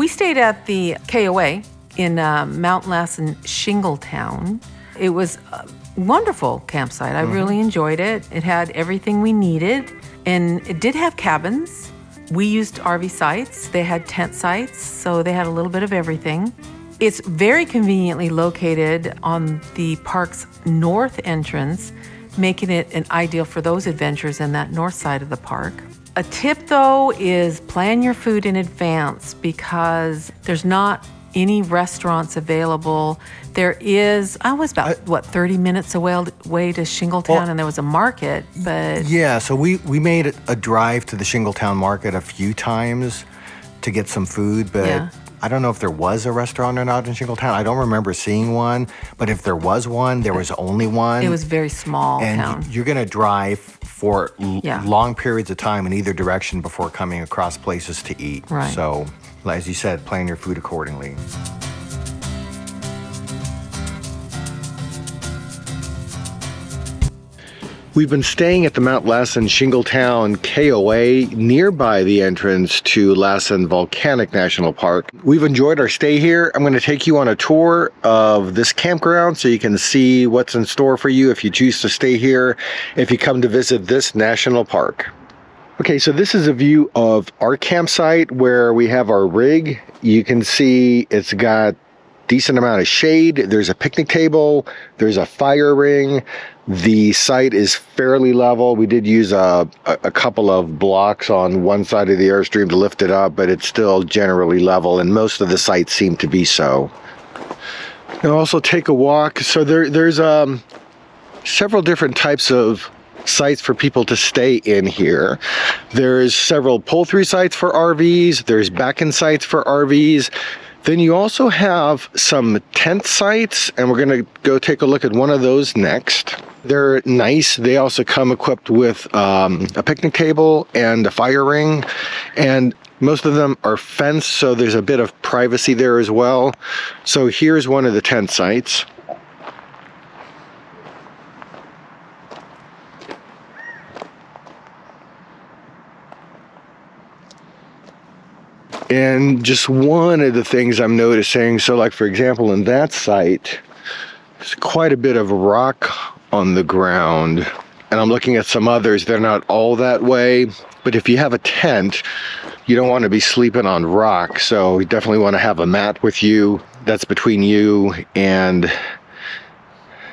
We stayed at the KOA in Mt Lassen Shingletown. It was a wonderful campsite. I really enjoyed it. It had everything we needed, and it did have cabins. We used RV sites. They had tent sites, so they had a little bit of everything. It's very conveniently located on the park's north entrance, making it an ideal for those adventures in that north side of the park. A tip, though, is plan your food in advance because there's not any restaurants available. There is, I was about, 30 minutes away to Shingletown, and there was a market, but... Yeah, so we made a drive to the Shingletown market a few times to get some food, but I don't know if there was a restaurant or not in Shingletown. I don't remember seeing one, but if there was one, there was only one. It was very small town. And you're going to drive for long periods of time in either direction before coming across places to eat. Right. So, as you said, plan your food accordingly. We've been staying at the Mt Lassen Shingletown KOA nearby the entrance to Lassen Volcanic National Park. We've enjoyed our stay here. I'm going to take you on a tour of this campground so you can see what's in store for you if you choose to stay here, if you come to visit this national park. Okay, so this is a view of our campsite where we have our rig. You can see it's got decent amount of shade. There's a picnic table. There's a fire ring. The site is fairly level. We did use a couple of blocks on one side of the Airstream to lift it up, but it's still generally level, and most of the sites seem to be so. Now also take a walk. So there's several different types of sites for people to stay in here. There's several pull-through sites for RVs. There's back-in sites for RVs. Then you also have some tent sites, and we're going to go take a look at one of those next. They're nice. They also come equipped with a picnic table and a fire ring, and most of them are fenced, so there's a bit of privacy there as well. So here's one of the tent sites. And just one of the things I'm noticing, so like for example in that site, there's quite a bit of rock on the ground. And I'm looking at some others, they're not all that way. But if you have a tent, you don't want to be sleeping on rock. So you definitely want to have a mat with you that's between you and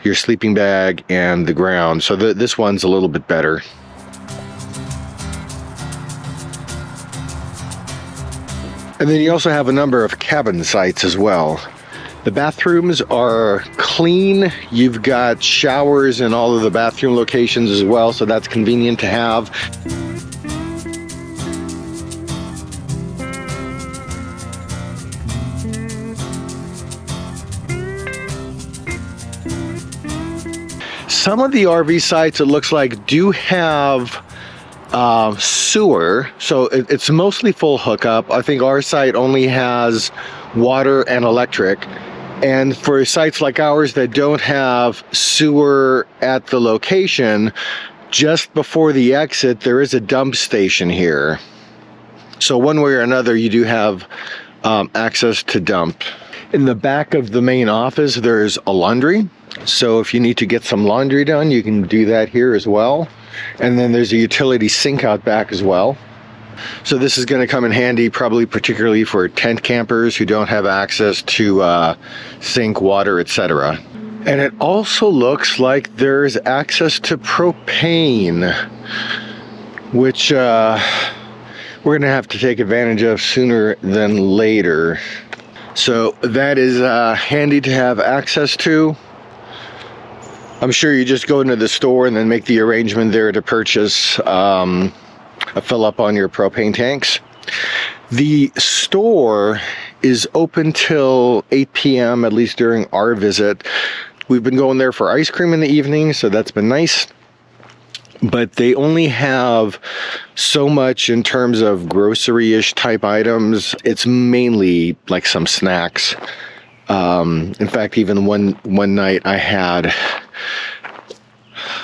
your sleeping bag and the ground. So this one's a little bit better. And then you also have a number of cabin sites as well. The bathrooms are clean. You've got showers in all of the bathroom locations as well, so that's convenient to have. Some of the RV sites, it looks like, do have sewer, so it's mostly full hookup. I think our site only has water and electric, and for sites like ours that don't have sewer at the location, just before the exit there is a dump station here, so one way or another you do have access to dump. In the back of the main office there's a laundry, so if you need to get some laundry done you can do that here as well. And then there's a utility sink out back as well. So this is going to come in handy, probably particularly for tent campers who don't have access to sink, water, etc. And it also looks like there's access to propane, which we're going to have to take advantage of sooner than later. So that is handy to have access to. I'm sure you just go into the store and then make the arrangement there to purchase a fill up on your propane tanks. The store is open till 8 p.m., at least during our visit. We've been going there for ice cream in the evening, so that's been nice. But they only have so much in terms of grocery-ish type items. It's mainly like some snacks. In fact, even one night I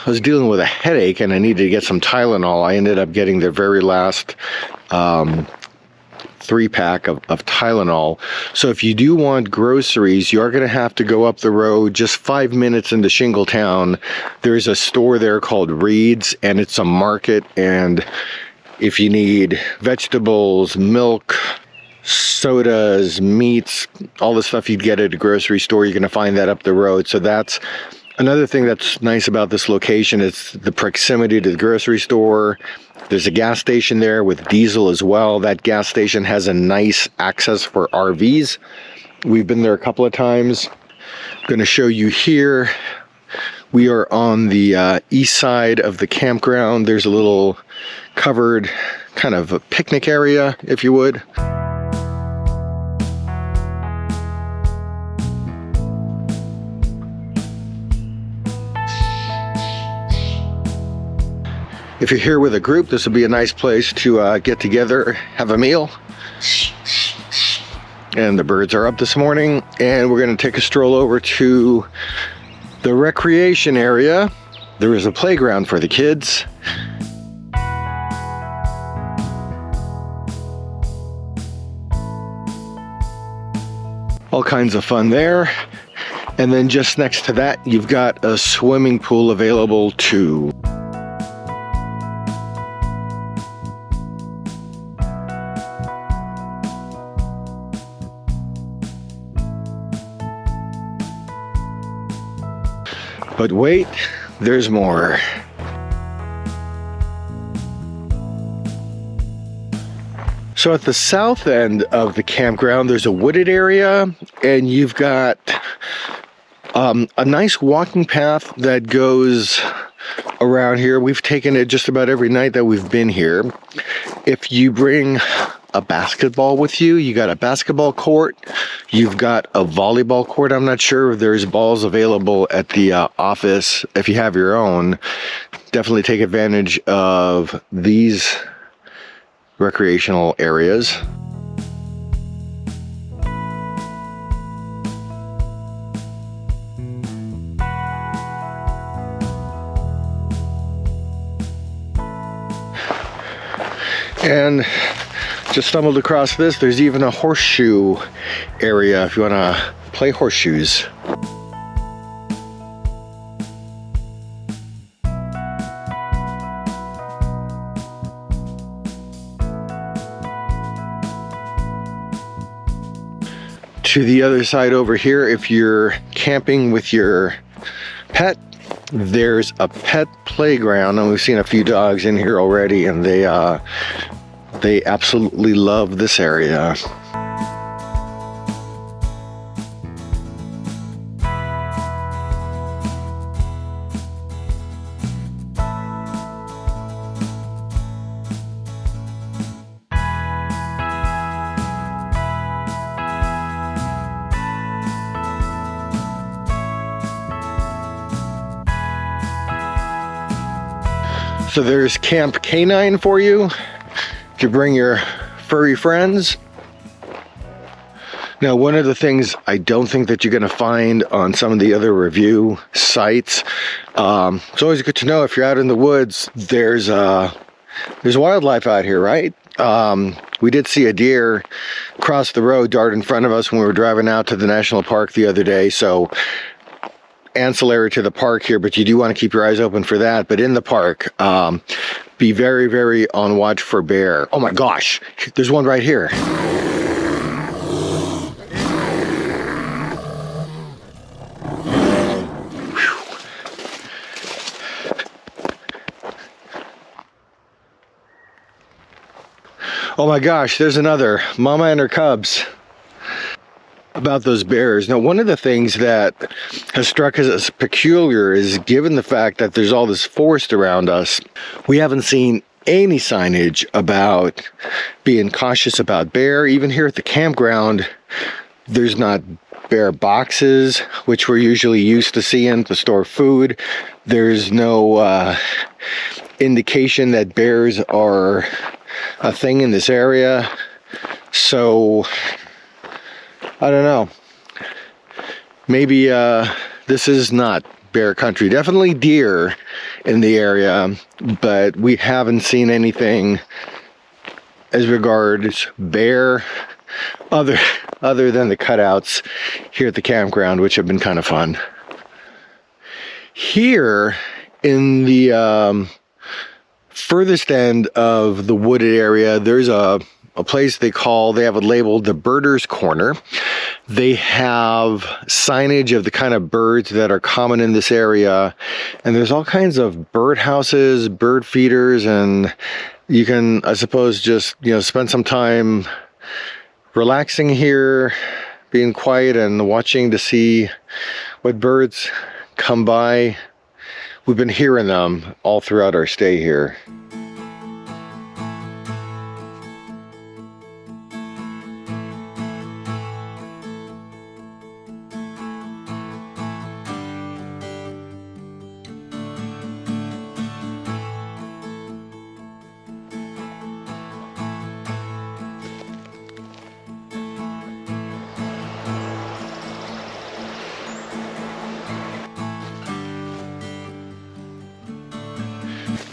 was dealing with a headache and I needed to get some Tylenol. I ended up getting the very last 3-pack of Tylenol. So if you do want groceries, you are going to have to go up the road just 5 minutes into Shingletown. There's a store there called Reed's, and it's a market, and if you need vegetables, milk, sodas, meats, all the stuff you'd get at a grocery store, you're going to find that up the road. So that's another thing that's nice about this location. It's the proximity to the grocery store. There's a gas station there with diesel as well. That gas station has a nice access for RVs. We've been there a couple of times. I'm going to show you here. We are on the east side of the campground. There's a little covered kind of a picnic area, if you would. If you're here with a group, this would be a nice place to get together, have a meal. And the birds are up this morning, and we're going to take a stroll over to the recreation area. There is a playground for the kids. All kinds of fun there. And then just next to that, you've got a swimming pool available too. But wait, there's more. So at the south end of the campground, there's a wooded area, and you've got a nice walking path that goes around here. We've taken it just about every night that we've been here. If you bring a basketball with you, you got a basketball court, you've got a volleyball court. I'm not sure if there's balls available at the office. If you have your own, definitely take advantage of these recreational areas. And just stumbled across this. There's even a horseshoe area if you want to play horseshoes. To the other side over here, if you're camping with your pet, there's a pet playground, and we've seen a few dogs in here already, and they absolutely love this area. So there's Camp Canine for you to bring your furry friends. Now, one of the things I don't think that you're going to find on some of the other review sites, it's always good to know if you're out in the woods, there's wildlife out here, right? We did see a deer cross the road, dart in front of us when we were driving out to the national park the other day. So ancillary to the park here, but you do want to keep your eyes open for that. But in the park, be very, very on watch for bear. Oh my gosh, there's one right here. Oh my gosh, there's another mama and her cubs. About those bears. Now, one of the things that has struck us as peculiar is, given the fact that there's all this forest around us, we haven't seen any signage about being cautious about bear. Even here at the campground, there's not bear boxes, which we're usually used to seeing to store food. There's no indication that bears are a thing in this area. So I don't know. Maybe this is not bear country. Definitely deer in the area, but we haven't seen anything as regards bear, other than the cutouts here at the campground, which have been kind of fun. Here in the furthest end of the wooded area, there's a place they have it labeled the Birders Corner. They have signage of the kind of birds that are common in this area, and there's all kinds of bird houses, bird feeders, and you can, I suppose, just, you know, spend some time relaxing here, being quiet and watching to see what birds come by. We've been hearing them all throughout our stay here.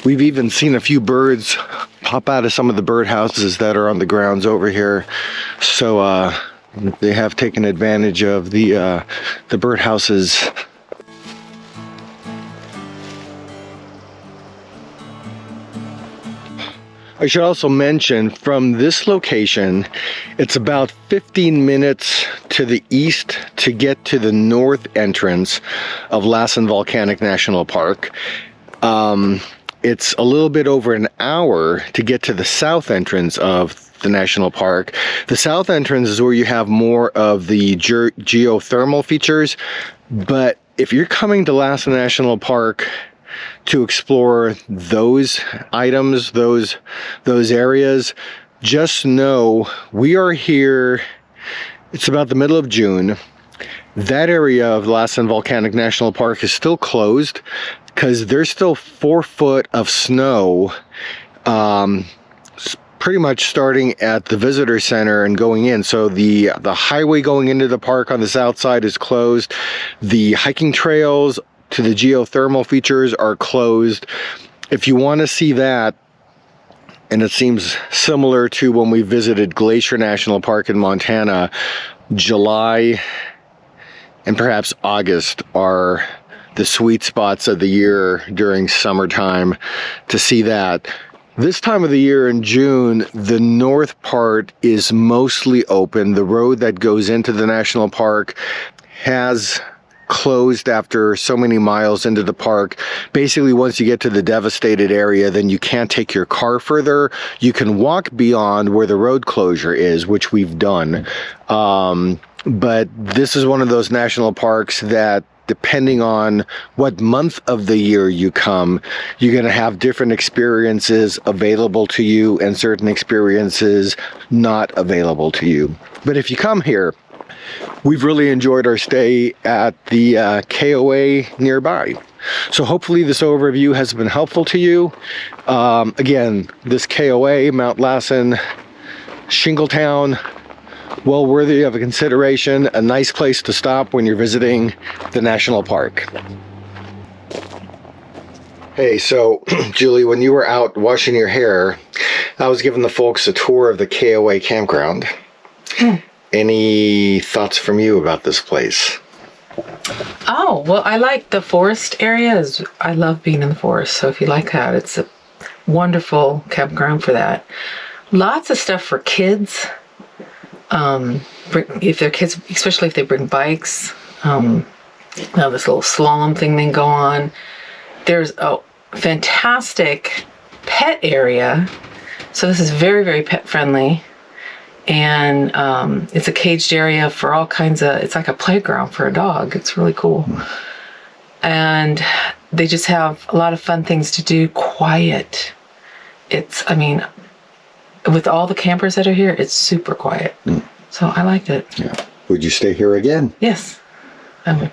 We've even seen a few birds pop out of some of the birdhouses that are on the grounds over here. So they have taken advantage of the birdhouses. I should also mention, from this location, it's about 15 minutes to the east to get to the north entrance of Lassen Volcanic National Park. It's a little bit over an hour to get to the south entrance of the national park. The south entrance is where you have more of the geothermal features, but if you're coming to Lassen National Park to explore those items, those areas, just know we are here. It's about the middle of June. That area of Lassen Volcanic National Park is still closed because there's still 4 foot of snow, pretty much starting at the visitor center and going in. So the highway going into the park on the south side is closed. The hiking trails to the geothermal features are closed. If you want to see that, and it seems similar to when we visited Glacier National Park in Montana, July and perhaps August are the sweet spots of the year during summertime to see that. This time of the year in June, the north part is mostly open. The road that goes into the national park has closed after so many miles into the park. Basically, once you get to the devastated area, then you can't take your car further. You can walk beyond where the road closure is, which we've done. But this is one of those national parks that, depending on what month of the year you come, you're going to have different experiences available to you and certain experiences not available to you. But if you come here, we've really enjoyed our stay at the KOA nearby. So hopefully this overview has been helpful to you. Again, this KOA, Mt Lassen Shingletown, well worthy of a consideration, a nice place to stop when you're visiting the national park. Hey, so Julie, when you were out washing your hair, I was giving the folks a tour of the KOA campground. Any thoughts from you about this place? Oh, well, I like the forest areas. I love being in the forest. So if you like that, it's a wonderful campground for that. Lots of stuff for kids. If they're kids, especially if they bring bikes, now this little slalom thing they can go on. There's a fantastic pet area. So this is very, very pet friendly. And it's a caged area for all kinds of, it's like a playground for a dog. It's really cool. And they just have a lot of fun things to do, quiet. I mean, with all the campers that are here, it's super quiet. So I liked it. Yeah. Would you stay here again? Yes, I would.